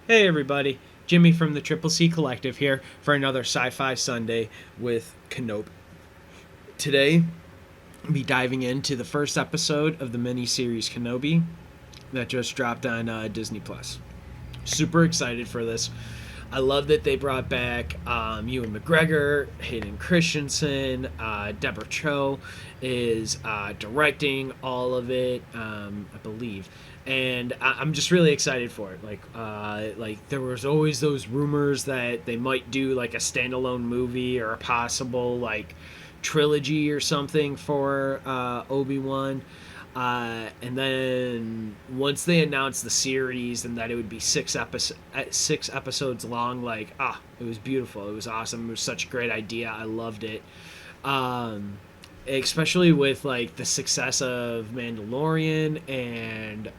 Hey everybody, Jimmy from the Triple C Collective here for another Sci-Fi Sunday with Kenobi. Today, I'll be diving into the first episode of the mini-series Kenobi that just dropped on Disney Plus. Super excited for this. I love that they brought back Ewan McGregor, Hayden Christensen, Deborah Cho is directing all of it, I believe, and I'm just really excited for it. Like there was always those rumors that they might do like a standalone movie or a possible like trilogy or something for Obi-Wan. And then once they announced the series and that it would be six episodes long, it was beautiful. It was awesome. It was such a great idea. I loved it. Especially with like the success of Mandalorian, and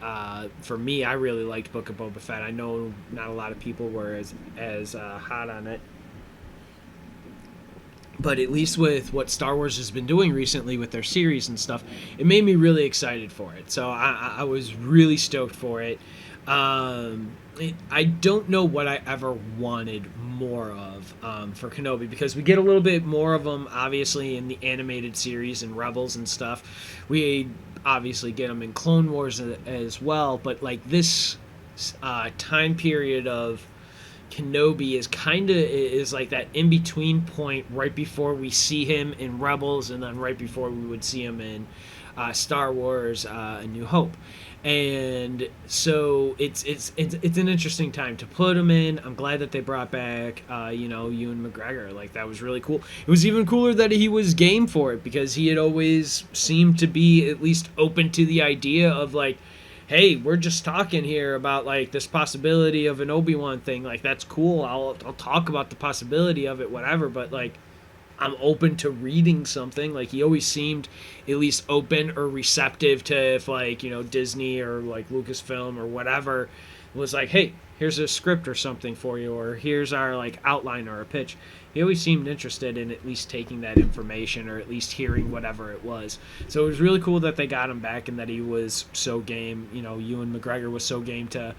for me, I really liked Book of Boba Fett. I know not a lot of people were as hot on it, but at least with what Star Wars has been doing recently with their series and stuff, it made me really excited for it. So I was really stoked for it. I don't know what I ever wanted more of for Kenobi, because we get a little bit more of them, obviously, in the animated series and Rebels and stuff. We obviously get them in Clone Wars as well, but like this time period of Kenobi is like that in between point right before we see him in Rebels and then right before we would see him in Star Wars A New Hope. And so it's an interesting time to put him in. I'm glad that they brought back Ewan McGregor. Like, that was really cool. It was even cooler that he was game for it, because he had always seemed to be at least open to the idea of like, hey, we're just talking here about like this possibility of an Obi-Wan thing. Like, that's cool. I'll talk about the possibility of it, whatever. But like, I'm open to reading something. Like, he always seemed at least open or receptive to if like, Disney or like Lucasfilm or whatever was like, hey, here's a script or something for you, or here's our like outline or a pitch. He always seemed interested in at least taking that information or at least hearing whatever it was. So it was really cool that they got him back and that he was so game. Ewan McGregor was so game to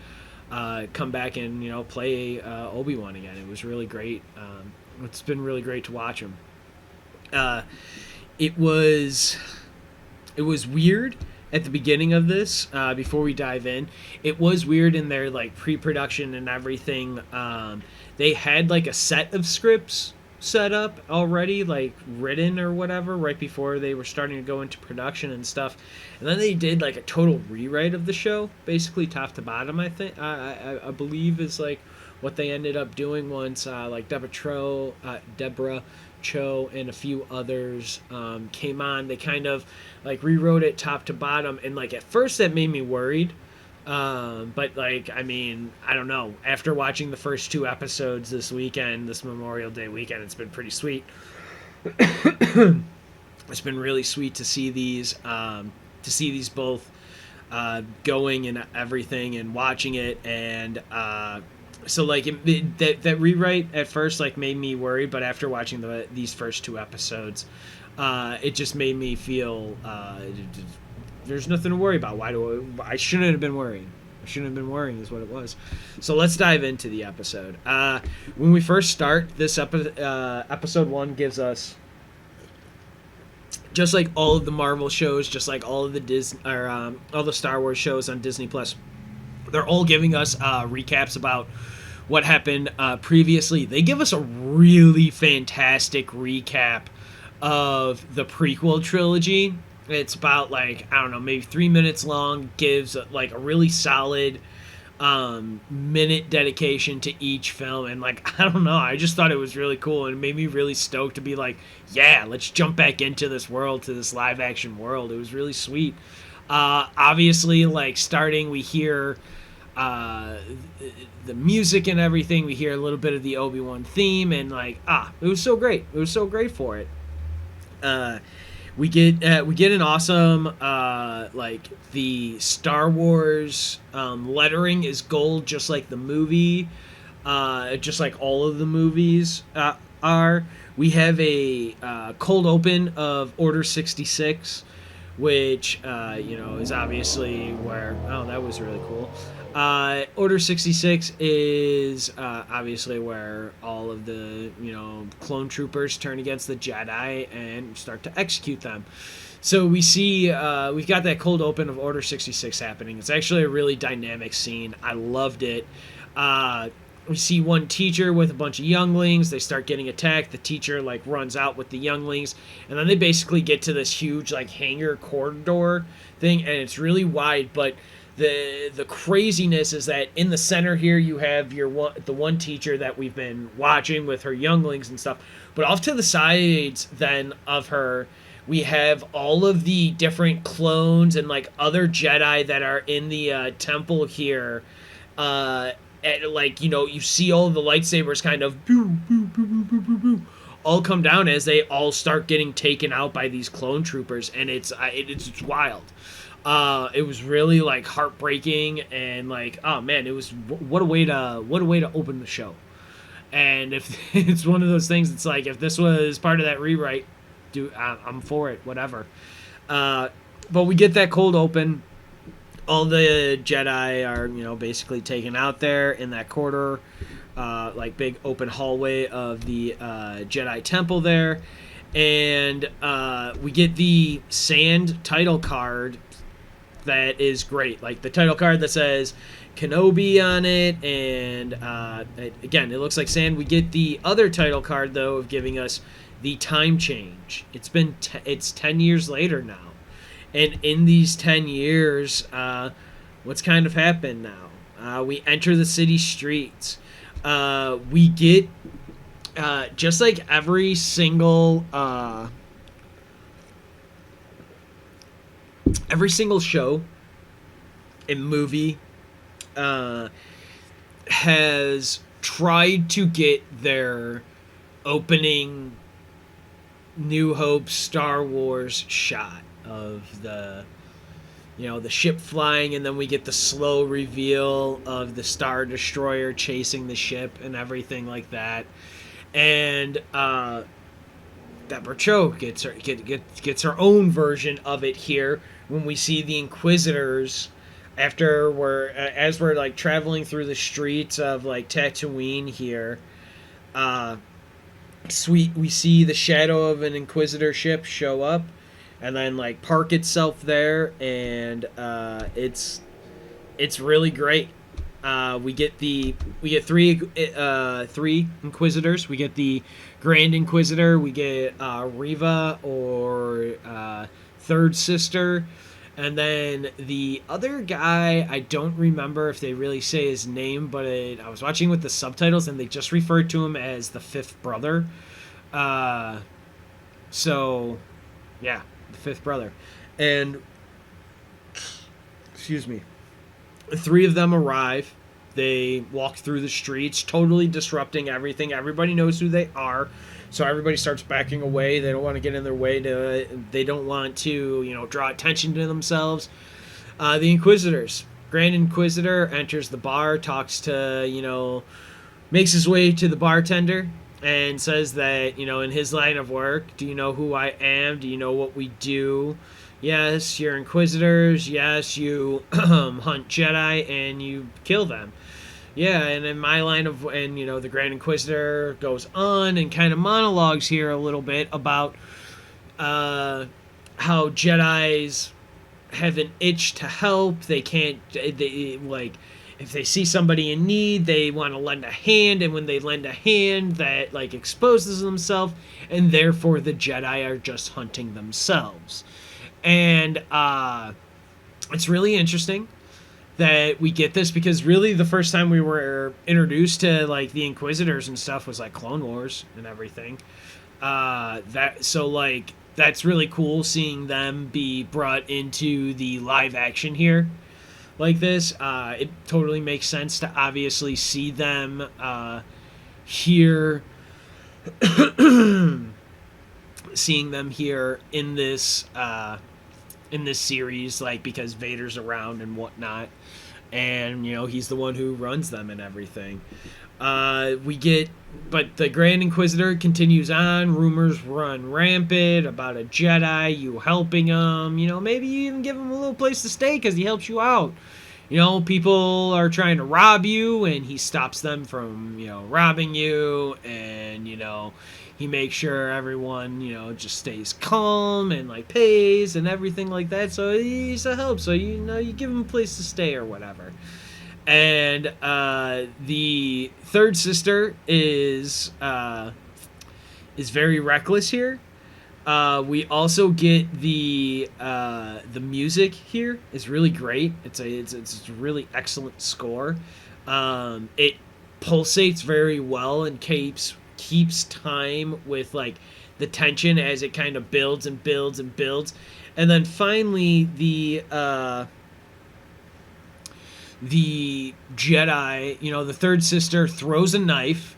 come back and play Obi-Wan again. It was really great. It's been really great to watch him. It was weird at the beginning of this. Before we dive in, it was weird in their like pre-production and everything. They had like a set of scripts set up already, like written or whatever, right before they were starting to go into production and stuff. And then they did like a total rewrite of the show, basically top to bottom. I think I believe is like what they ended up doing once like Deborah Cho and a few others came on. They kind of like rewrote it top to bottom, and like at first that made me worried, but like, I mean, I don't know, after watching the first two episodes this Memorial Day weekend, it's been pretty sweet. It's been really sweet to see these both going and everything and watching it. And so like that rewrite at first like made me worried, but after watching these first two episodes, it just made me feel there's nothing to worry about. I shouldn't have been worrying. I shouldn't have been worrying is what it was. So let's dive into the episode. When we first start this episode 1 gives us, just like all of the Marvel shows, just like all of the all the Star Wars shows on Disney Plus, they're all giving us recaps about what happened previously. They give us a really fantastic recap of the prequel trilogy. It's about like, I don't know, maybe 3 minutes long, gives like a really solid minute dedication to each film. And like, I don't know, I just thought it was really cool, and it made me really stoked to be like, yeah, let's jump back into this world, to this live action world. It was really sweet. Obviously, like, starting, we hear the music and everything. We hear a little bit of the Obi-Wan theme, and like, it was so great. It was so great for it. We get an awesome like the Star Wars lettering is gold, just like the movie, just like all of the movies are. We have a cold open of Order 66, which is obviously where that was really cool. Order 66 is obviously where all of the clone troopers turn against the Jedi and start to execute them. So we see we've got that cold open of Order 66 happening. It's actually a really dynamic scene. I loved it. We see one teacher with a bunch of younglings. They start getting attacked. The teacher runs out with the younglings, and then they basically get to this huge hangar corridor thing, and it's really wide. But the craziness is that in the center here you have the one teacher that we've been watching with her younglings and stuff. But off to the sides then of her, we have all of the different clones and other Jedi that are in the temple here. You see all the lightsabers kind of all come down as they all start getting taken out by these clone troopers, and it's wild. It was really heartbreaking, and oh man, it was what a way to open the show. And if it's one of those things, it's if this was part of that rewrite, I'm for it, whatever. But we get that cold open. All the Jedi are, basically taken out there in that corridor, big open hallway of the Jedi Temple there. And we get the sand title card that is great. The title card that says Kenobi on it. And again, it looks like sand. We get the other title card, though, of giving us the time change. It's 10 years later now. And in these 10 years, what's kind of happened now? We enter the city streets. We get, just like every single show and movie has tried to get their opening New Hope Star Wars shot of the ship flying, and then we get the slow reveal of the Star Destroyer chasing the ship and everything like that. And Deborah Cho gets her own version of it here when we see the Inquisitors after we're traveling through the streets of Tatooine here. We see the shadow of an Inquisitor ship show up and then park itself there, and it's really great. We get three Inquisitors. We get the Grand Inquisitor. We get Reva, or Third Sister, and then the other guy. I don't remember if they really say his name, but I was watching with the subtitles, and they just referred to him as the Fifth Brother. So, yeah, the Fifth Brother, and excuse me. Three of them arrive. They walk through the streets, totally disrupting everything. Everybody knows who they are, so everybody starts backing away. They don't want to get in their way. They don't want to, draw attention to themselves. The Inquisitors. Grand Inquisitor enters the bar, talks to, makes his way to the bartender, and says that, in his line of work, do you know who I am? Do you know what we do? Yes, you're Inquisitors. Yes, you hunt Jedi and you kill them. Yeah, and in my line of, and the Grand Inquisitor goes on and kind of monologues here a little bit about how Jedis have an itch to help. They can't, if they see somebody in need, they want to lend a hand, and when they lend a hand, that exposes themselves, and therefore the Jedi are just hunting themselves. And it's really interesting that we get this, because really the first time we were introduced to the Inquisitors and stuff was Clone Wars and everything. That's really cool seeing them be brought into the live action here like this. It totally makes sense to obviously see them here. Seeing them here in this in this series, like because Vader's around and whatnot, and he's the one who runs them and everything. We get, but the Grand Inquisitor continues on. Rumors run rampant about a Jedi, you helping him. Maybe you even give him a little place to stay because he helps you out. People are trying to rob you, and he stops them from, robbing you, and, he makes sure everyone, just stays calm and, like, pays and everything like that. So he's a help. So, you give him a place to stay or whatever. And the third sister is very reckless here. We also get the music here is really great. It's a really excellent score. It pulsates very well and keeps time with like the tension as it kind of builds and builds and builds, and then finally the Jedi, the third sister throws a knife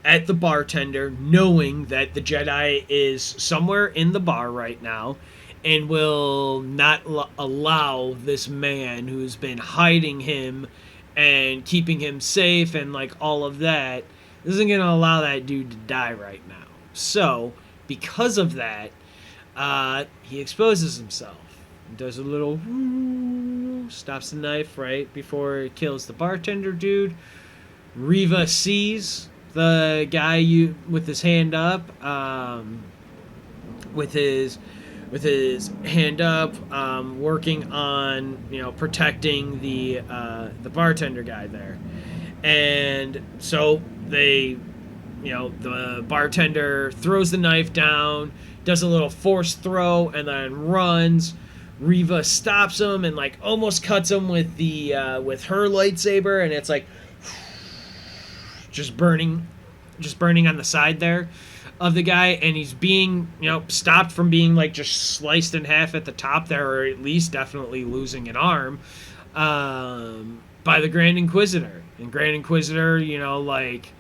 at the bartender, knowing that the Jedi is somewhere in the bar right now and will not allow this man who's been hiding him and keeping him safe and like all of that, isn't going to allow that dude to die right now. So, because of that, he exposes himself. Does a little stops the knife right before it kills the bartender dude. Reva sees the guy with his hand up, with his hand up, working on protecting the bartender guy there, and so they, the bartender throws the knife down, does a little force throw, and then runs. Reva stops him and like almost cuts him with the with her lightsaber, and it's like just burning on the side there of the guy, and he's being stopped from being like just sliced in half at the top there, or at least definitely losing an arm, by the Grand Inquisitor. And Grand Inquisitor like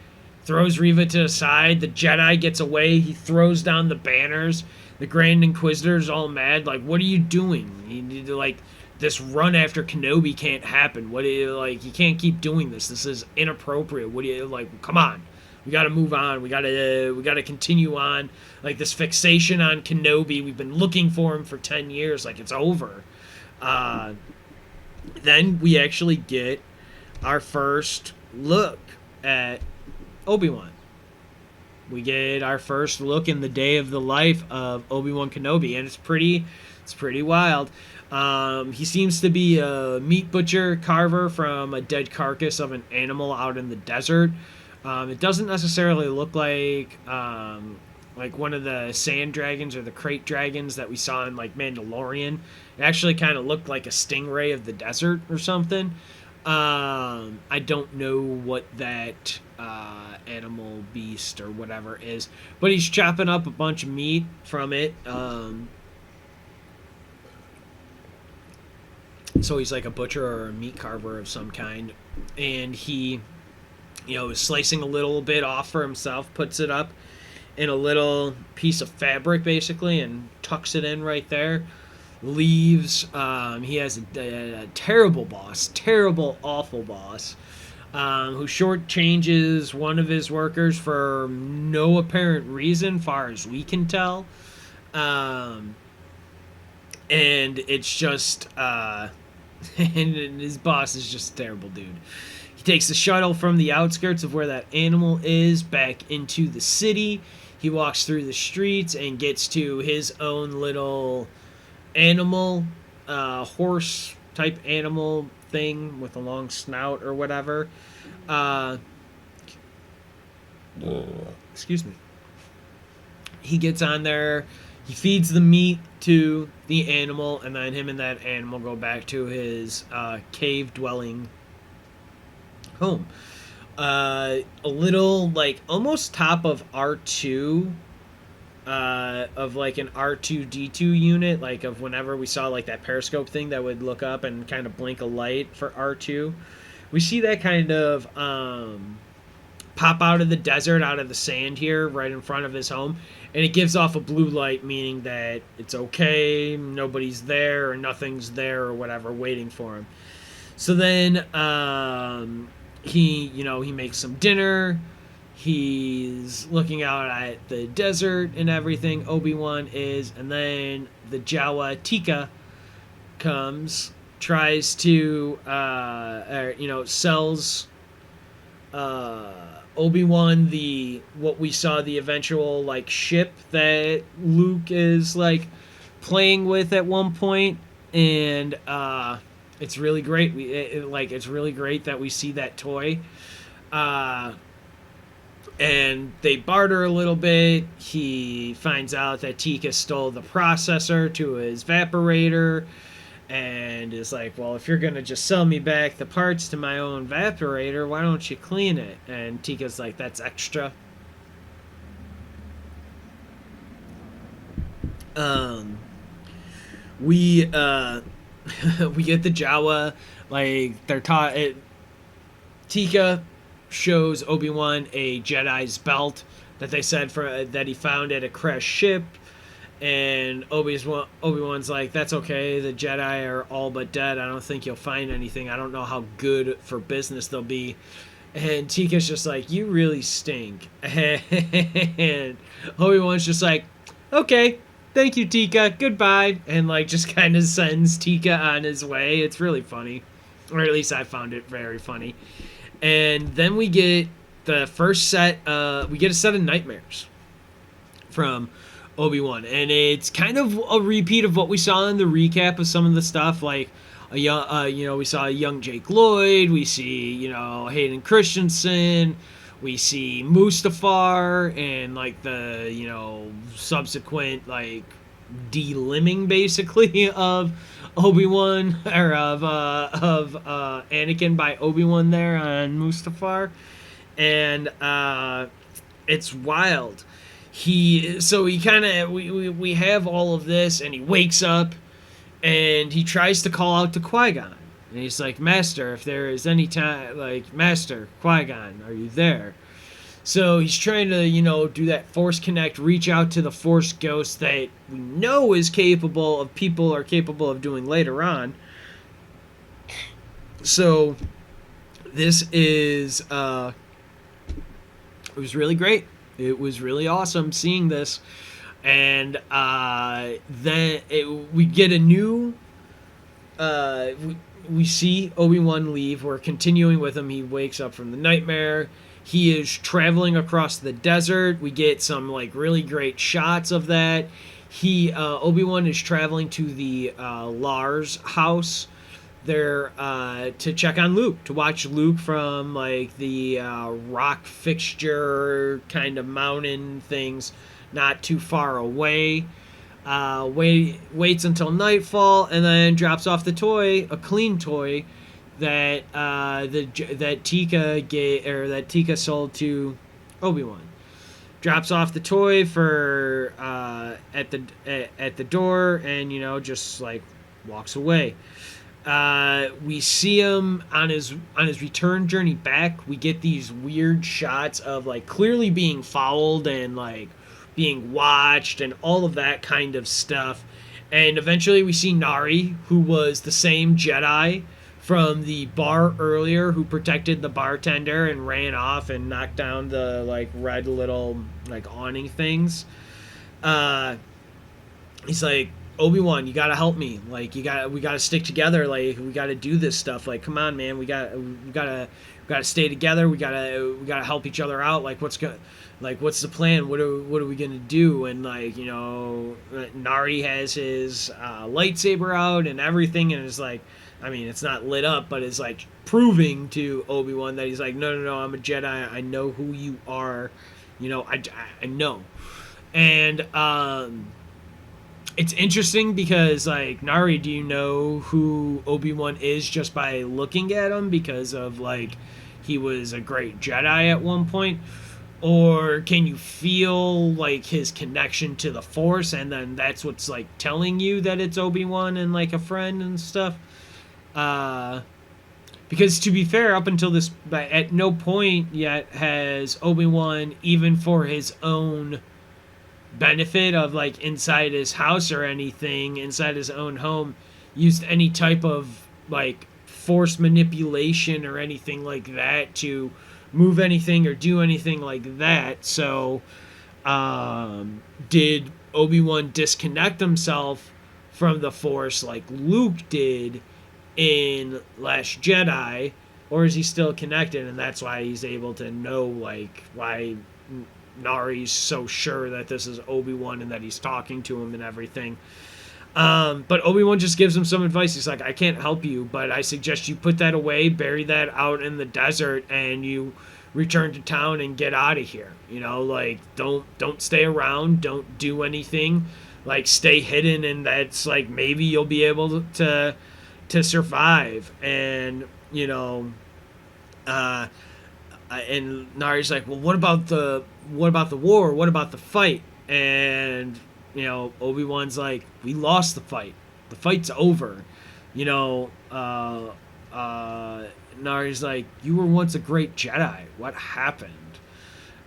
throws Reva to the side. The Jedi gets away. He throws down the banners. The Grand Inquisitor's all mad, like, what are you doing? You need to, like, this run after Kenobi can't happen. What do you, like, you can't keep doing this. This is inappropriate. What do you, like, come on. We gotta move on. We gotta continue on. Like, this fixation on Kenobi, we've been looking for him for 10 years. Like, it's over. Then we actually get our first look at Obi-Wan. We get our first look in the day of the life of Obi-Wan Kenobi, and it's pretty wild. He seems to be a meat butcher carver from a dead carcass of an animal out in the desert. It doesn't necessarily look like one of the sand dragons or the crate dragons that we saw in like Mandalorian. It actually kind of looked like a stingray of the desert or something. I don't know what that animal beast or whatever is, but he's chopping up a bunch of meat from it. So he's like a butcher or a meat carver of some kind, and he, is slicing a little bit off for himself, puts it up in a little piece of fabric basically, and tucks it in right there. Leaves. He has a terrible boss, awful boss, who shortchanges one of his workers for no apparent reason, far as we can tell. And it's just, and his boss is just a terrible dude. He takes the shuttle from the outskirts of where that animal is back into the city. He walks through the streets and gets to his own little animal, horse type animal thing with a long snout or whatever. Excuse me. He gets on there, he feeds the meat to the animal, and then him and that animal go back to his cave dwelling home. A little like almost top of R2, of like an R2D2 unit, like of whenever we saw like that periscope thing that would look up and kind of blink a light for R2. We see that kind of pop out of the desert, out of the sand here, right in front of his home, and it gives off a blue light, meaning that it's okay, nobody's there, or nothing's there, or whatever, waiting for him. So then he makes some dinner. He's looking out at the desert and everything. Obi-Wan is, and then the Jawa Tika comes, tries to, sells Obi-Wan what we saw, the eventual like ship that Luke is like playing with at one point, and it's really great. It's really great that we see that toy. And they barter a little bit. He finds out that Tika stole the processor to his evaporator, and is like, well, if you're gonna just sell me back the parts to my own evaporator, why don't you clean it? And Tika's like, that's extra. We we get the Jawa, like they're taught it. Tika shows Obi-Wan a Jedi's belt that they said that he found at a crashed ship, and Obi-Wan's like, that's okay, the Jedi are all but dead, I don't think you'll find anything, I don't know how good for business they'll be. And Tika's just like, you really stink. And Obi-Wan's just like, okay, thank you, Tika, goodbye, and like just kind of sends Tika on his way. It's really funny, or at least I found it very funny. And then we get the first set. We get a set of nightmares from Obi-Wan, and it's kind of a repeat of what we saw in the recap of some of the stuff. Like we saw a young Jake Lloyd. We see, Hayden Christensen. We see Mustafar and like the subsequent like delimbing basically of Obi-Wan, or of Anakin by Obi-Wan there on Mustafar, and it's wild. We have all of this, and he wakes up and he tries to call out to Qui-Gon, and he's like, Master, if there is any time, like, Master, Qui-Gon, are you there? So he's trying to, do that Force Connect, reach out to the Force Ghost that we know people are capable of doing later on. So this is, it was really great. It was really awesome seeing this. And then we get a new, we see Obi-Wan leave. We're continuing with him. He wakes up from the nightmare. He is traveling across the desert. We get some like really great shots of that. Obi-Wan is traveling to the Lars house there to check on Luke, to watch Luke from like the rock fixture kind of mountain things not too far away. Waits until nightfall and then drops off the toy, a clean toy that that Tika sold to Obi-Wan. Drops off the toy for at the door, and just like walks away. We see him on his return journey back. We get these weird shots of like clearly being followed and like being watched and all of that kind of stuff. And eventually we see Nari, who was the same Jedi from the bar earlier, who protected the bartender and ran off and knocked down the like red little like awning things. He's like, Obi-Wan, you gotta help me. Like we gotta stick together. Like we gotta do this stuff. Like come on, man. We gotta stay together. We gotta help each other out. Like what's the plan? What are we gonna do? And like Nari has his lightsaber out and everything, and it's like, I mean, it's not lit up, but it's like proving to Obi-Wan that he's like, no, I'm a Jedi. I know who you are. I know. And it's interesting because like, Nari, do you know who Obi-Wan is just by looking at him because of like he was a great Jedi at one point? Or can you feel like his connection to the Force, and then that's what's like telling you that it's Obi-Wan and like a friend and stuff? Because to be fair, up until this, at no point yet has Obi-Wan, even for his own benefit of like inside his house or anything, inside his own home, used any type of like force manipulation or anything like that to move anything or do anything like that. So, did Obi-Wan disconnect himself from the Force like Luke did in Last Jedi, or is he still connected, and that's why he's able to know like why Nari's so sure that this is Obi-Wan and that he's talking to him and everything. But Obi-Wan just gives him some advice. He's like, I can't help you, but I suggest you put that away, bury that out in the desert, and you return to town and get out of here. You know, like don't stay around, don't do anything, like stay hidden, and that's like maybe you'll be able to survive. And you know, and Nari's like, well, what about the war? What about the fight? And you know, Obi-Wan's like, we lost the fight. The fight's over. You know, Nari's like, you were once a great Jedi. What happened?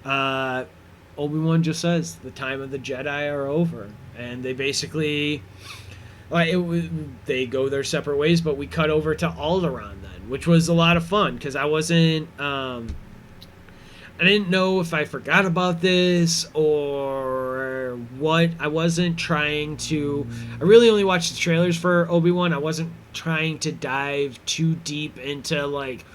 Obi-Wan just says, the time of the Jedi are over. And they basically, they go their separate ways, but we cut over to Alderaan then, which was a lot of fun, because I wasn't, I didn't know if I forgot about this or what. I wasn't trying to. I really only watched the trailers for Obi-Wan. I wasn't trying to dive too deep into like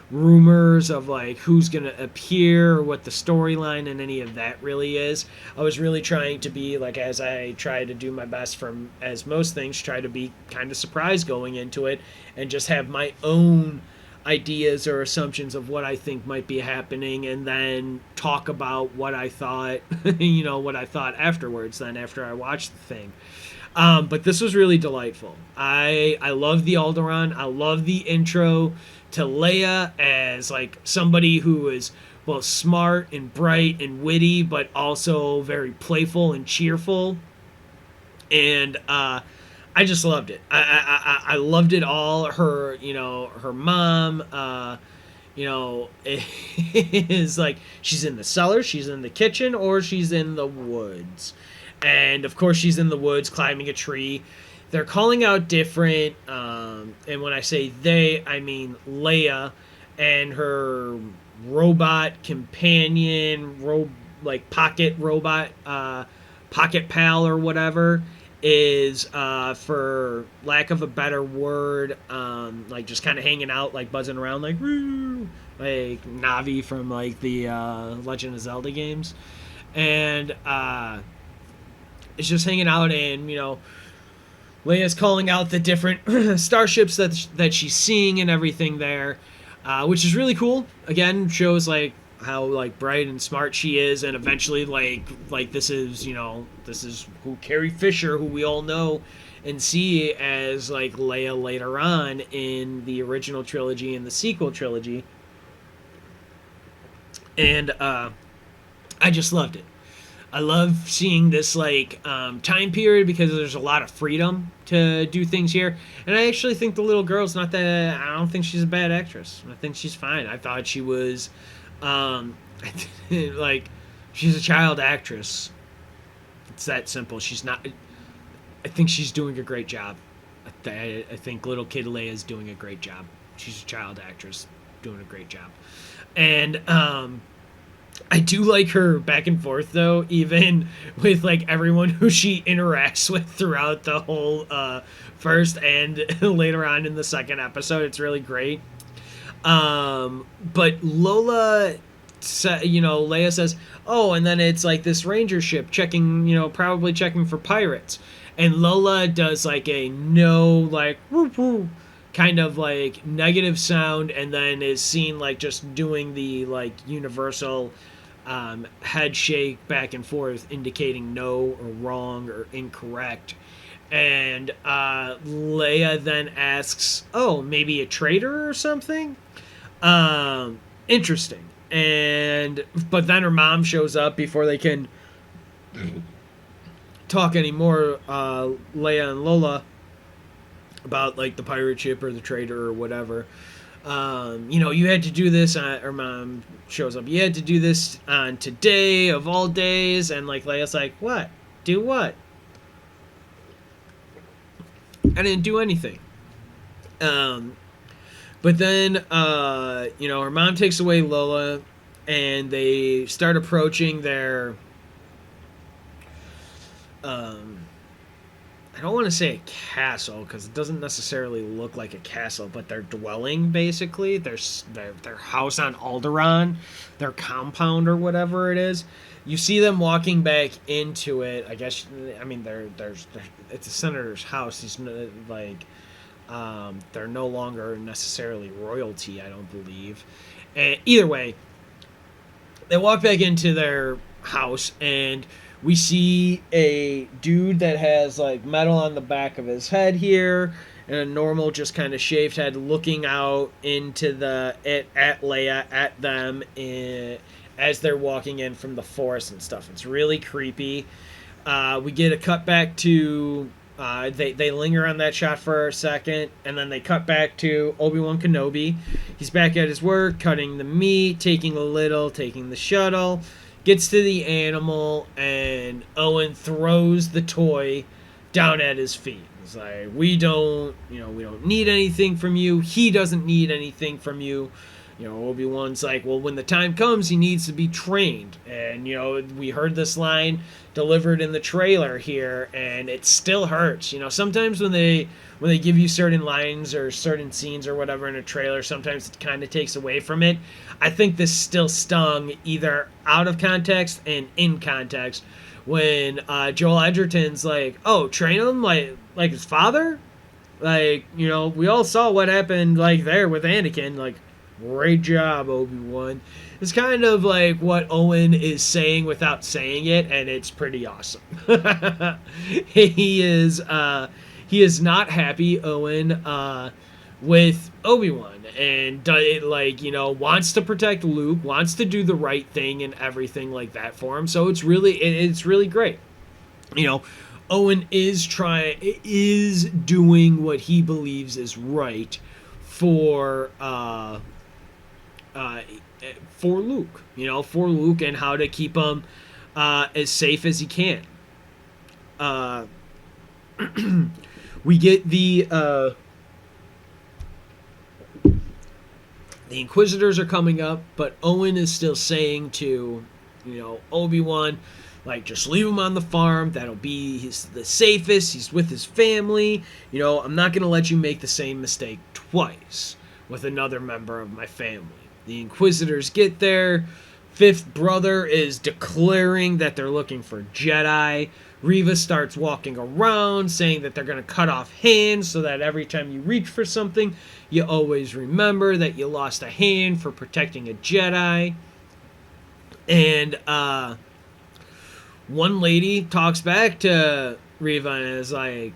rumors of like who's gonna appear or what the storyline and any of that really is. I was really trying to be like, as I try to do my best from as most things, try to be kind of surprised going into it and just have my own ideas or assumptions of what I think might be happening, and then talk about what I thought, you know, what I thought afterwards, then after I watched the thing. But this was really delightful. I love the Alderaan. I love the intro to Leia as like somebody who is both smart and bright and witty, but also very playful and cheerful. And I just loved it. I loved it all. Her, you know, her mom, you know, is like, she's in the cellar, she's in the kitchen, or she's in the woods. And of course she's in the woods climbing a tree. They're calling out different, and when I say they, I mean Leia and her robot companion, like pocket robot, pocket pal or whatever, is for lack of a better word, like just kind of hanging out, like buzzing around, like woo, like Navi from like the Legend of Zelda games. And it's just hanging out, and you know, Leia's calling out the different starships that she's seeing and everything there, which is really cool. Again, shows like how like bright and smart she is, and eventually like this is, you know, this is who Carrie Fisher, who we all know and see as like Leia later on in the original trilogy and the sequel trilogy. And I just loved it. I love seeing this like time period, because there's a lot of freedom to do things here, and I actually think the little girl's not that. I don't think she's a bad actress. I think she's fine. I thought she was like, she's a child actress. It's that simple. She's not. I think she's doing a great job. I think little kid Leia's doing a great job. She's a child actress doing a great job, and I do like her back and forth though, even with like everyone who she interacts with throughout the whole first and later on in the second episode. It's really great. But Lola, you know, Leia says, oh, and then it's like this ranger ship checking, you know, probably checking for pirates. And Lola does like a no, like, whoop, whoop, kind of like negative sound, and then is seen like just doing the like universal head shake back and forth, indicating no or wrong or incorrect. And Leia then asks, oh, maybe a traitor or something? Interesting. And but then her mom shows up before they can talk anymore, Leia and Lola, about like the pirate ship or the traitor or whatever. You had to do this on, or mom shows up, you had to do this on today of all days, and like Leia's like, what? Do what? I didn't do anything. Um, but then, her mom takes away Lola, and they start approaching their, um, I don't want to say a castle because it doesn't necessarily look like a castle, but their dwelling basically, their house on Alderaan, their compound or whatever it is. You see them walking back into it. I guess I mean there's it's a senator's house. He's like they're no longer necessarily royalty, I don't believe. And either way, they walk back into their house and we see a dude that has like metal on the back of his head here and a normal just kind of shaved head looking out into at Leia, at them as they're walking in from the forest and stuff. It's really creepy. We get a cut back to they linger on that shot for a second, and then they cut back to Obi-Wan Kenobi. He's back at his work, cutting the meat, taking the shuttle, gets to the animal, and Owen throws the toy down at his feet. It's like, we don't need anything from you. He doesn't need anything from you. Obi-Wan's like, well, when the time comes, he needs to be trained. And, we heard this line delivered in the trailer here, and it still hurts. Sometimes when they give you certain lines or certain scenes or whatever in a trailer, sometimes it kind of takes away from it. I think this still stung either out of context and in context when Joel Edgerton's like, oh, train him like his father? Like, we all saw what happened like there with Anakin, like, great job, Obi-Wan. It's kind of like what Owen is saying without saying it, and it's pretty awesome. He is not happy, Owen, with Obi-Wan, and wants to protect Luke, wants to do the right thing and everything like that for him. So it's really great. Owen is doing what he believes is right for Luke, and how to keep him as safe as he can. We get the Inquisitors are coming up, but Owen is still saying to, Obi-Wan, like, just leave him on the farm. That'll be the safest. He's with his family. I'm not going to let you make the same mistake twice with another member of my family. The Inquisitors get there. Fifth brother is declaring that they're looking for Jedi. Reva starts walking around saying that they're going to cut off hands so that every time you reach for something, you always remember that you lost a hand for protecting a Jedi. And one lady talks back to Reva and is like,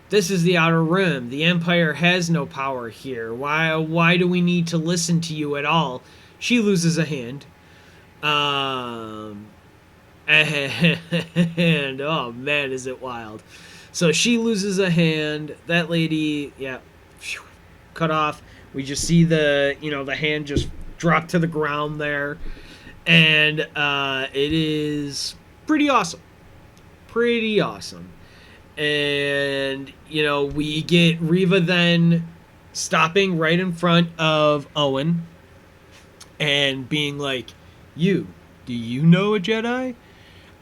this is the Outer Rim. The Empire has no power here. Why do we need to listen to you at all? She loses a hand. And oh man, is it wild. So she loses a hand. That lady, cut off. We just see the hand just drop to the ground there. And it is pretty awesome. And, we get Reva then stopping right in front of Owen and being like, do you know a Jedi?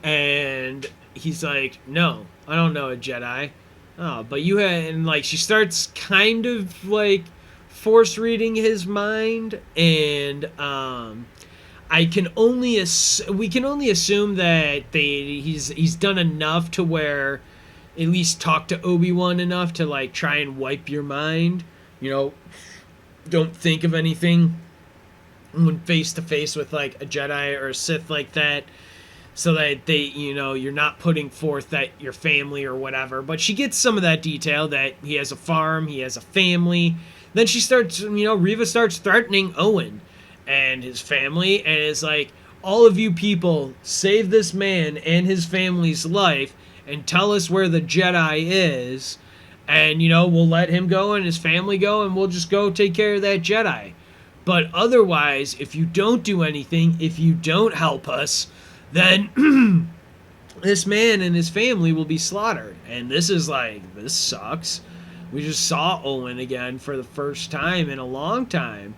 And he's like, no, I don't know a Jedi. Oh, but you had, and like, she starts kind of like force reading his mind, and we can only assume that he's done enough to where at least talk to Obi-Wan enough to like try and wipe your mind. Don't think of anything when face to face with like a Jedi or a Sith like that, so that they, you're not putting forth that your family or whatever. But she gets some of that detail that he has a farm, he has a family. Then she starts, Reva starts threatening Owen and his family, and it's like, all of you people, save this man and his family's life and tell us where the Jedi is. and we'll let him go and his family go, and we'll just go take care of that Jedi. But otherwise, if you don't do anything, if you don't help us, then this man and his family will be slaughtered. And this sucks. We just saw Owen again for the first time in a long time.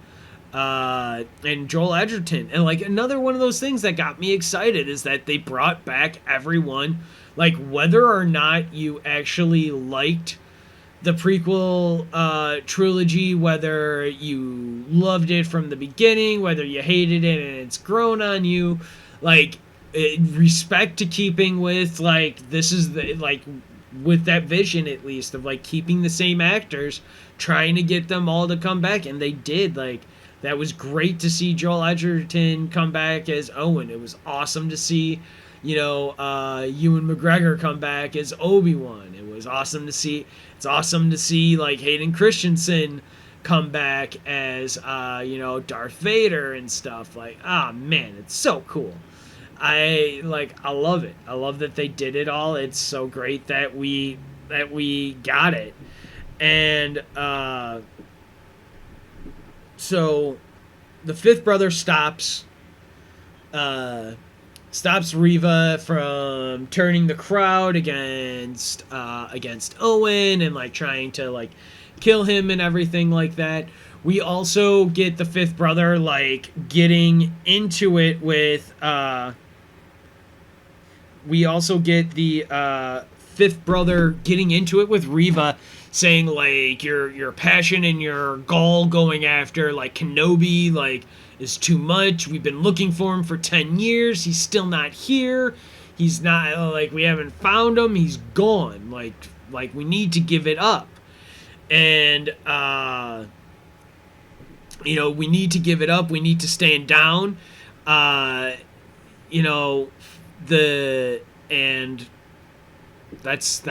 And Joel Edgerton. And like another one of those things that got me excited is that they brought back everyone. Like, whether or not you actually liked the prequel trilogy, whether you loved it from the beginning, whether you hated it and it's grown on you, like, respect to keeping with, like, this is the, like, with that vision at least of like keeping the same actors, trying to get them all to come back, and they did. Like, that was great to see Joel Edgerton come back as Owen. It was awesome to see Ewan McGregor come back as Obi-Wan. It was awesome to see. It's awesome to see like Hayden Christensen come back as Darth Vader and stuff. Like, man, it's so cool. I love it. I love that they did it all. It's so great that we got it. And so the fifth brother stops Reva from turning the crowd against Owen and like trying to like kill him and everything like that. We also get the fifth brother like getting into it with fifth brother getting into it with Reva, saying like your passion and your gall going after like Kenobi like is too much. We've been looking for him for 10 years. He's still not here. He's not, like, we haven't found him. He's gone. Like we need to give it up. And we need to give it up. We need to stand down. That's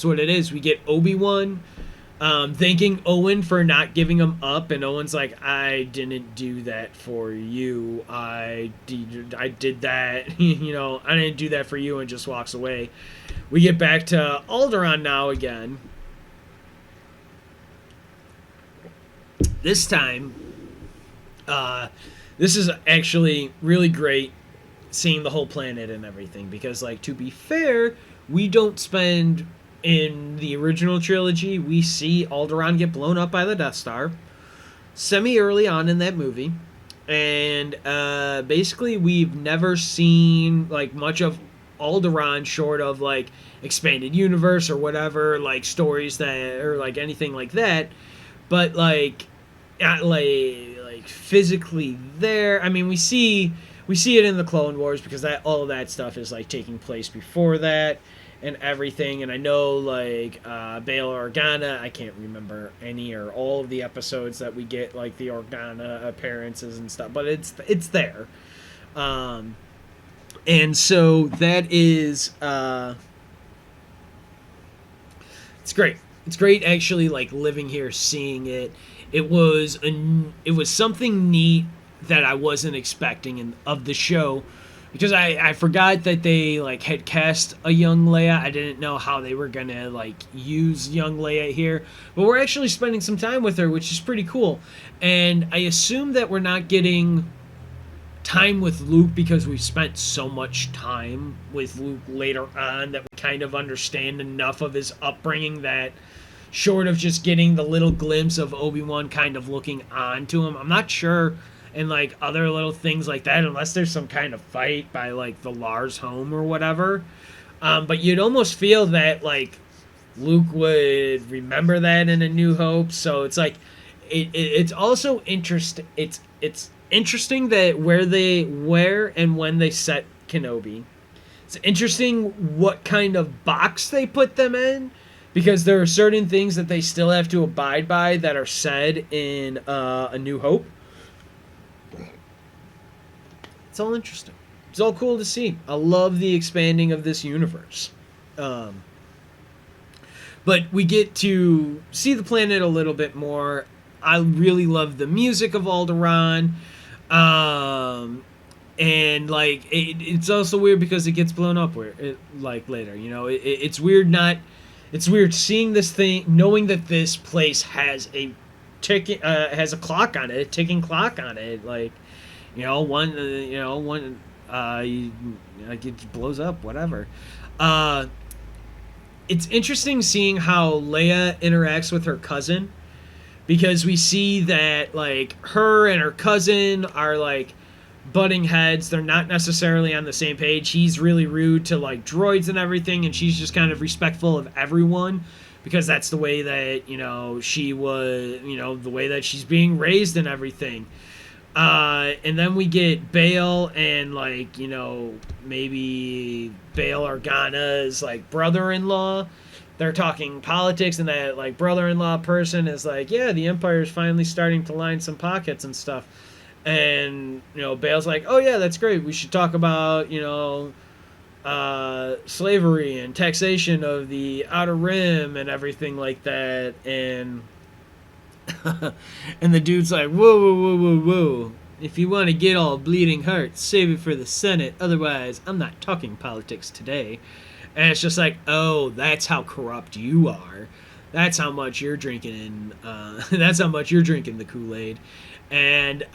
what it is. We get Obi-Wan thanking Owen for not giving him up, and Owen's like, I didn't do that for you. I did that, I didn't do that for you, and just walks away. We get back to Alderaan now again. This time, this is actually really great seeing the whole planet and everything, because, like, to be fair, we don't spend, in the original trilogy, we see Alderaan get blown up by the Death Star semi-early on in that movie, and basically we've never seen, like, much of Alderaan short of, like, expanded universe or whatever, like, stories that, or, like, anything like that, but, like physically there. I mean, we see it in the Clone Wars, because that all of that stuff is like taking place before that and everything. And I know like Bail Organa, I can't remember any or all of the episodes that we get like the Organa appearances and stuff, but it's there. And so that is it's great. It's great actually like living here, seeing it. It was something neat that I wasn't expecting of the show, because I forgot that they like had cast a young Leia. I didn't know how they were gonna like use young Leia here, but we're actually spending some time with her, which is pretty cool. And I assume that we're not getting time with Luke because we've spent so much time with Luke later on that we kind of understand enough of his upbringing that, short of just getting the little glimpse of Obi-Wan kind of looking on to him, I'm not sure, and like other little things like that, unless there's some kind of fight by like the Lars home or whatever. But you'd almost feel that like Luke would remember that in A New Hope. So it's like it's also interesting. It's interesting that where and when they set Kenobi. It's interesting what kind of box they put them in, because there are certain things that they still have to abide by that are said in A New Hope. It's all interesting. It's all cool to see. I love the expanding of this universe. But we get to see the planet a little bit more. I really love the music of Alderaan. And like it's also weird because it gets blown up later. It's weird not it's weird seeing this thing, knowing that this place has a has a clock on it, a ticking clock on it. Like, one, like it blows up, whatever. Uh, it's interesting seeing how Leia interacts with her cousin, because we see that like her and her cousin are like butting heads. They're not necessarily on the same page. He's really rude to like droids and everything, and she's just kind of respectful of everyone because that's the way that she was, the way that she's being raised and everything. And then we get Bail and like maybe Bail Organa's like brother-in-law. They're talking politics, and that like brother-in-law person is like, yeah, the Empire's finally starting to line some pockets and stuff. And Bail's like, oh yeah, that's great. We should talk about slavery and taxation of the Outer Rim and everything like that. And and the dude's like, whoa, whoa, whoa, whoa, whoa. If you want to get all bleeding heart, save it for the Senate. Otherwise, I'm not talking politics today. And it's just like, oh, that's how corrupt you are. That's how much you're drinking. That's how much you're drinking the Kool-Aid. And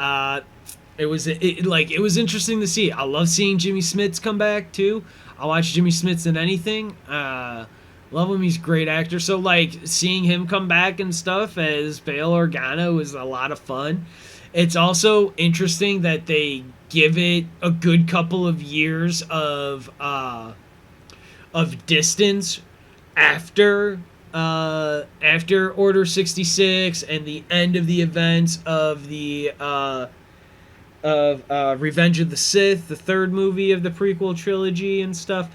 it was interesting to see. I love seeing Jimmy Smits come back too. I watch Jimmy Smits in anything. Love him. He's a great actor. So like seeing him come back and stuff as Bail Organa was a lot of fun. It's also interesting that they give it a good couple of years of distance after Order 66 and the end of the events of the Revenge of the Sith, the third movie of the prequel trilogy and stuff.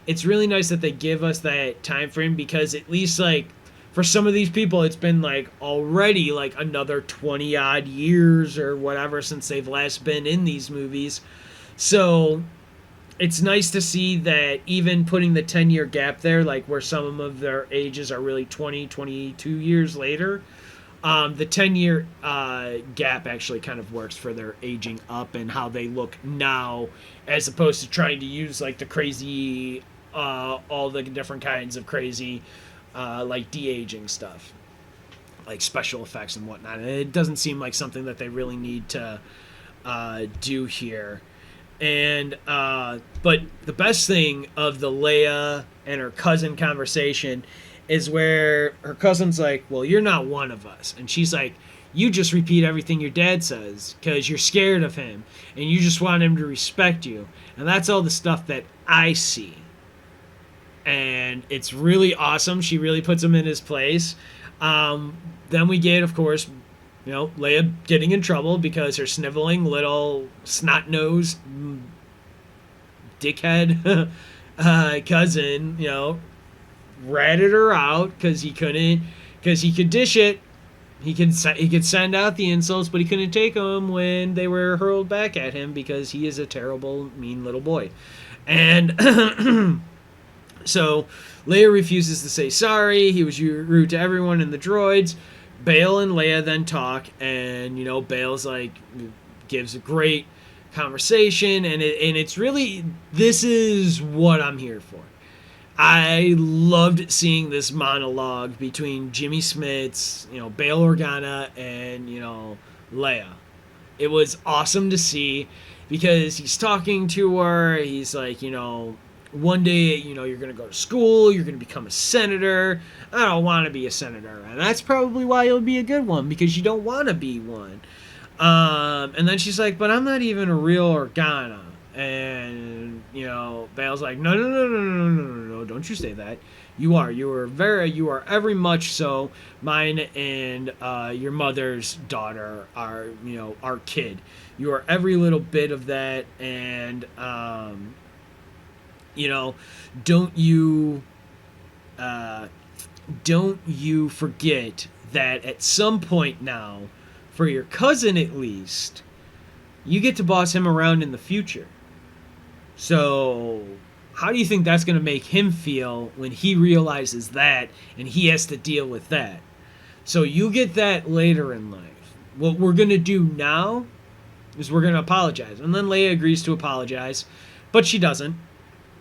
It's really nice that they give us that time frame, because at least like for some of these people it's been like already like another 20 odd years or whatever since they've last been in these movies. So it's nice to see that even putting the 10-year gap there, like where some of their ages are really 20, 22 years later, the 10-year gap actually kind of works for their aging up and how they look now, as opposed to trying to use like the crazy, all the different kinds of crazy, like de-aging stuff, like special effects and whatnot. And it doesn't seem like something that they really need to do here. And but the best thing of the Leia and her cousin conversation is where her cousin's like, well, you're not one of us. And she's like, you just repeat everything your dad says because you're scared of him and you just want him to respect you. And that's all the stuff that I see. And it's really awesome. She really puts him in his place. Then we get, of course, Leia getting in trouble because her sniveling little snot-nosed dickhead cousin, ratted her out because he could dish it. He could send out the insults, but he couldn't take them when they were hurled back at him because he is a terrible, mean little boy. And so Leia refuses to say sorry. He was rude to everyone in the droids. Bail and Leia then talk, and Bail's like gives a great conversation, and it's really, this is what I'm here for. I loved seeing this monologue between Jimmy Smits, Bail Organa, and Leia. It was awesome to see because he's talking to her. He's like, one day, you're going to go to school, you're going to become a senator. I don't want to be a senator. And that's probably why you'll be a good one, because you don't want to be one. And then she's like, but I'm not even a real Organa. And, Bail's like, no, don't you say that. You are every much so mine and your mother's daughter are, our kid. You are every little bit of that. And, don't you forget that at some point now, for your cousin at least, you get to boss him around in the future. So how do you think that's going to make him feel when he realizes that and he has to deal with that? So you get that later in life. What we're going to do now is we're going to apologize. And then Leia agrees to apologize, but she doesn't.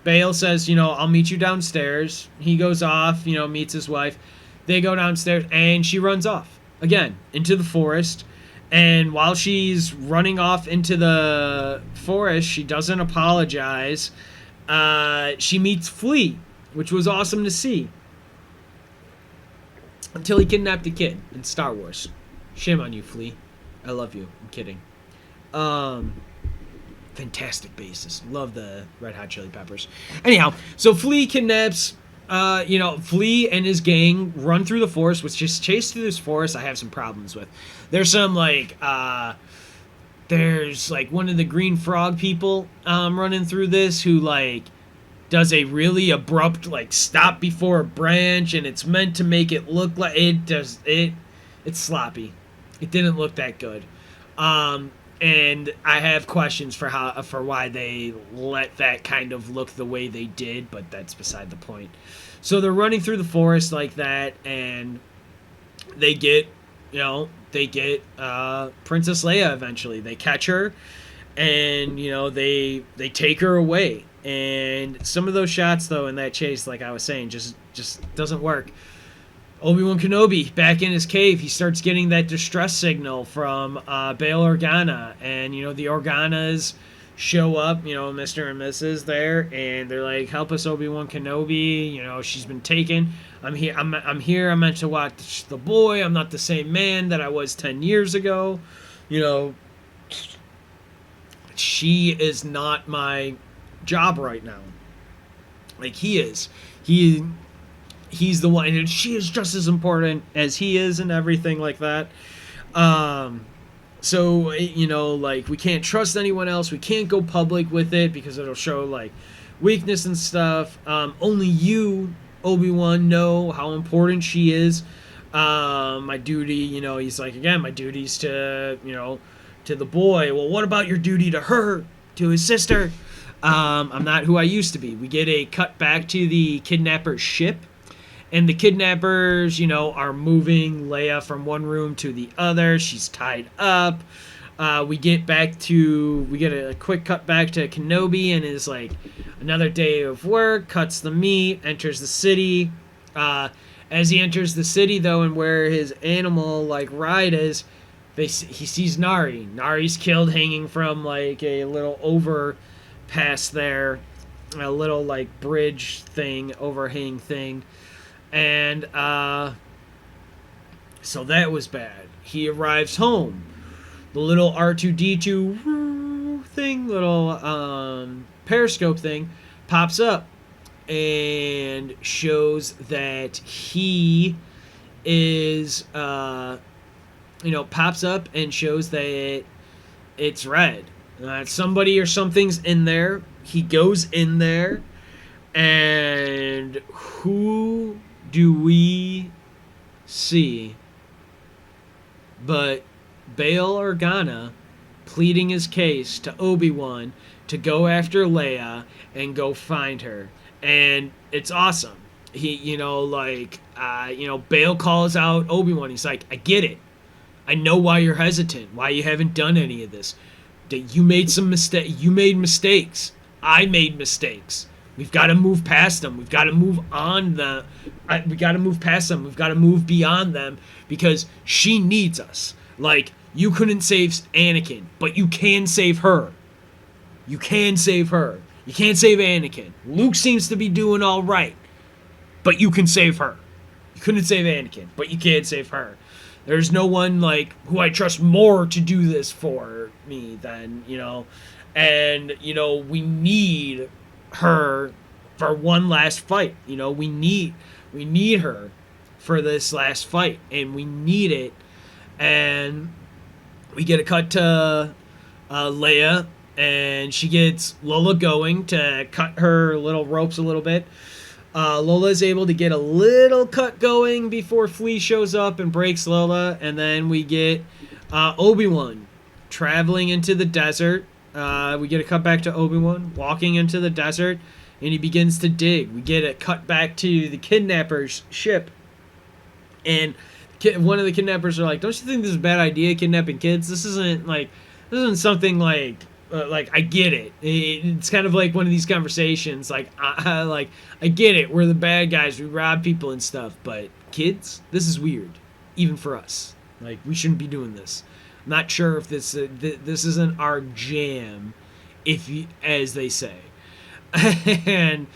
Bale says, you know, I'll meet you downstairs. He goes off, you know, meets his wife. They go downstairs, and she runs off again into the forest. And while she's running off into the forest, she doesn't apologize. She meets Flea, which was awesome to see. Until he kidnapped a kid in Star Wars. Shame on you, Flea. I love you. I'm kidding. Fantastic bassist. Love the Red Hot Chili Peppers. Anyhow, so Flea kidnaps. Flea and his gang run through the forest, which just chase through this forest I have some problems with. There's some, there's, one of the green frog people running through this who, does a really abrupt, stop before a branch, and it's meant to make it look like it's sloppy. It didn't look that good. And I have questions for why they let that kind of look the way they did, but that's beside the point. So they're running through the forest like that, and they get Princess Leia eventually. They catch her, and they take her away. And some of those shots, though, in that chase, like I was saying, just doesn't work. Obi-Wan Kenobi, back in his cave, he starts getting that distress signal from Bail Organa. And, the Organas show up, Mr. and Mrs. there, and they're like, help us, Obi-Wan Kenobi. She's been taken. I'm here. I'm here. I'm meant to watch the boy. I'm not the same man that I was 10 years ago. She is not my job right now. Like, he is. He's the one, and she is just as important as he is and everything like that. So, we can't trust anyone else. We can't go public with it because it'll show, weakness and stuff. Only you, Obi-Wan, know how important she is. My duty, he's like, again, my duty's to the boy. Well, what about your duty to her, to his sister? I'm not who I used to be. We get a cut back to the kidnapper's ship. And the kidnappers, are moving Leia from one room to the other. She's tied up. We get a quick cut back to Kenobi and his, another day of work, cuts the meat, enters the city. As he enters the city, though, and where his animal, ride is, he sees Nari. Nari's killed hanging from, a little overpass there. A little, bridge thing, overhang thing. And, so that was bad. He arrives home. The little R2-D2 thing, little, periscope thing, pops up and shows that he is, pops up and shows that it's red. Somebody or something's in there. He goes in there, and who do we see but Bail Organa pleading his case to Obi-Wan to go after Leia and go find her. And it's awesome. He, Bail calls out Obi-Wan. He's like, I get it. I know why you're hesitant, why you haven't done any of this. That you made some you made mistakes. I made mistakes. We've got to move past them. We've got to move on we got to move past them. We've got to move beyond them because she needs us. You couldn't save Anakin, but you can save her. You can save her. You can't save Anakin. Luke seems to be doing all right, but you can save her. You couldn't save Anakin, but you can save her. There's no one who I trust more to do this for me than, and, we need her for one last fight. We need her for this last fight, and we need it. And we get a cut to Leia, and she gets Lola going to cut her little ropes a little bit. Lola is able to get a little cut going before Flea shows up and breaks Lola, and then we get Obi-Wan traveling into the desert. We get a cut back to Obi-Wan walking into the desert, and he begins to dig. We get a cut back to the kidnapper's ship, and one of the kidnappers are like, don't you think this is a bad idea, kidnapping kids? This isn't something like I get it. It's kind of like one of these conversations. Like I get it. We're the bad guys. We rob people and stuff. But kids, this is weird, even for us. Like we shouldn't be doing this. I'm not sure if this isn't our jam, as they say. And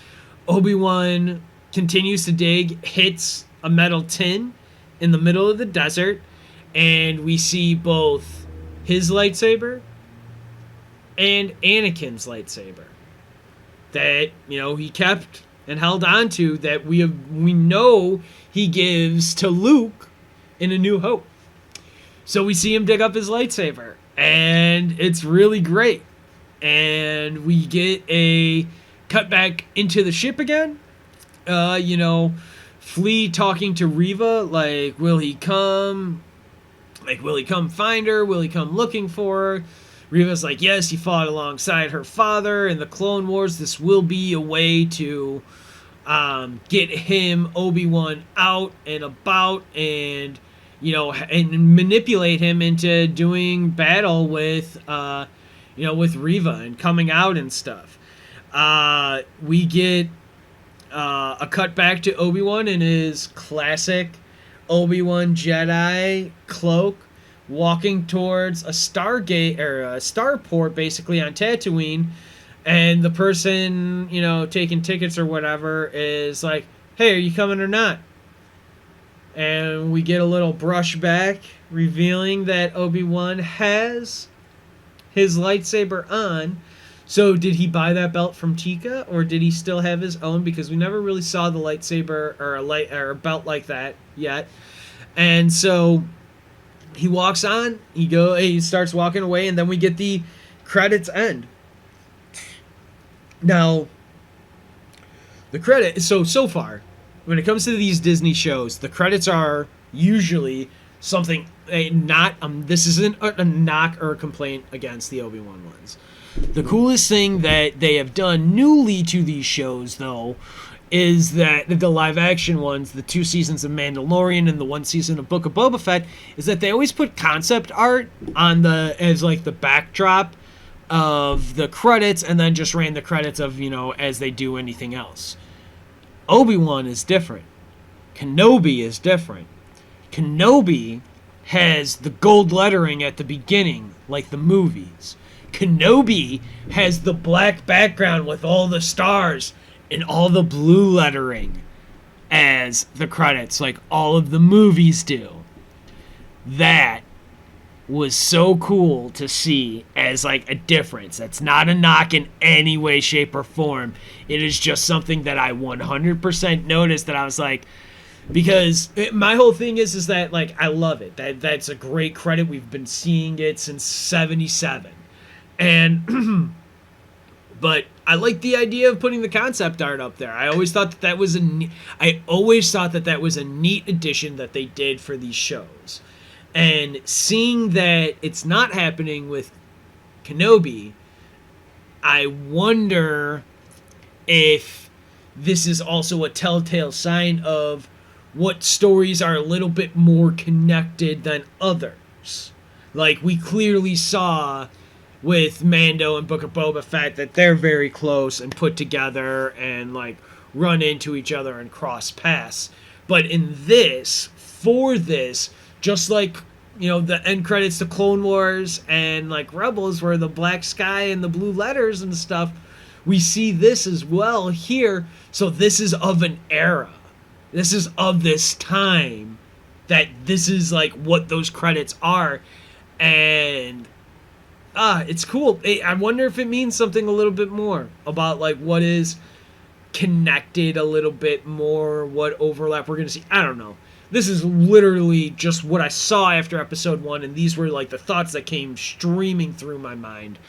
Obi-Wan continues to dig, hits a metal tin in the middle of the desert, and we see both his lightsaber and Anakin's lightsaber that he kept and held on to, that we know he gives to Luke in A New Hope. So we see him dig up his lightsaber, and it's really great. And we get a cut back into the ship again. Flea talking to Reva, like, will he come? Like, will he come find her? Will he come looking for her? Reva's like, yes, he fought alongside her father in the Clone Wars. This will be a way to get him, Obi-Wan, out and about, and and manipulate him into doing battle with Reva and coming out and stuff. We get a cut back to Obi-Wan in his classic Obi-Wan Jedi cloak, walking towards a Stargate, or a starport, basically, on Tatooine, and the person, taking tickets or whatever is like, hey, are you coming or not? And we get a little brush back, revealing that Obi-Wan has his lightsaber on. So did he buy that belt from Tika, or did he still have his own? Because we never really saw the lightsaber or a belt like that yet. And so he walks on, he starts walking away, and then we get the credits end. Now, the credit, so far, when it comes to these Disney shows, the credits are usually something, this isn't a knock or a complaint against the Obi-Wan ones. The coolest thing that they have done newly to these shows, though, is that the live-action ones, the 2 seasons of Mandalorian and the 1 season of Book of Boba Fett, is that they always put concept art as the backdrop of the credits, and then just ran the credits of, as they do anything else. Obi-Wan is different. Kenobi is different. Kenobi has the gold lettering at the beginning, like the movies. Kenobi has the black background with all the stars and all the blue lettering as the credits, like all of the movies do. That was so cool to see as like a difference. That's not a knock in any way, shape, or form. It is just something that I 100% noticed, that I was like, because my whole thing is that, like, I love it. That's a great credit. We've been seeing it since 77. And but I like the idea of putting the concept art up there. I always thought that was a neat addition that they did for these shows. And seeing that it's not happening with Kenobi, I wonder if this is also a telltale sign of what stories are a little bit more connected than others. Like, we clearly saw with Mando and Book of Boba Fett that they're very close and put together and, like, run into each other and cross paths. But in this, just like, the end credits to Clone Wars and, like, Rebels, where the black sky and the blue letters and stuff, we see this as well here. So this is of an era. This is of this time, that this is, like, what those credits are. And it's cool. I wonder if it means something a little bit more about, like, what is connected a little bit more, what overlap we're going to see. I don't know. This is literally just what I saw after episode 1, and these were, like, the thoughts that came streaming through my mind.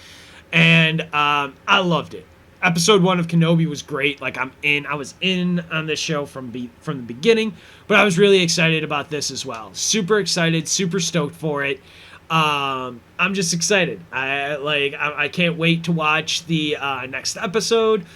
And I loved it. Episode 1 of Kenobi was great. Like, I was in on this show from the beginning, but I was really excited about this as well. Super excited, super stoked for it. I'm just excited. I can't wait to watch the next episode.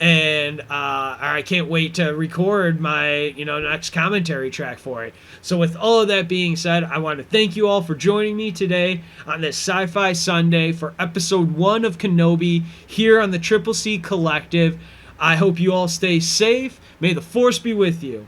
and I can't wait to record my next commentary track for it. So with all of that being said, I want to thank you all for joining me today on this Sci-Fi Sunday for episode 1 of Kenobi here on the Triple C Collective. I hope you all stay safe. May the Force be with you.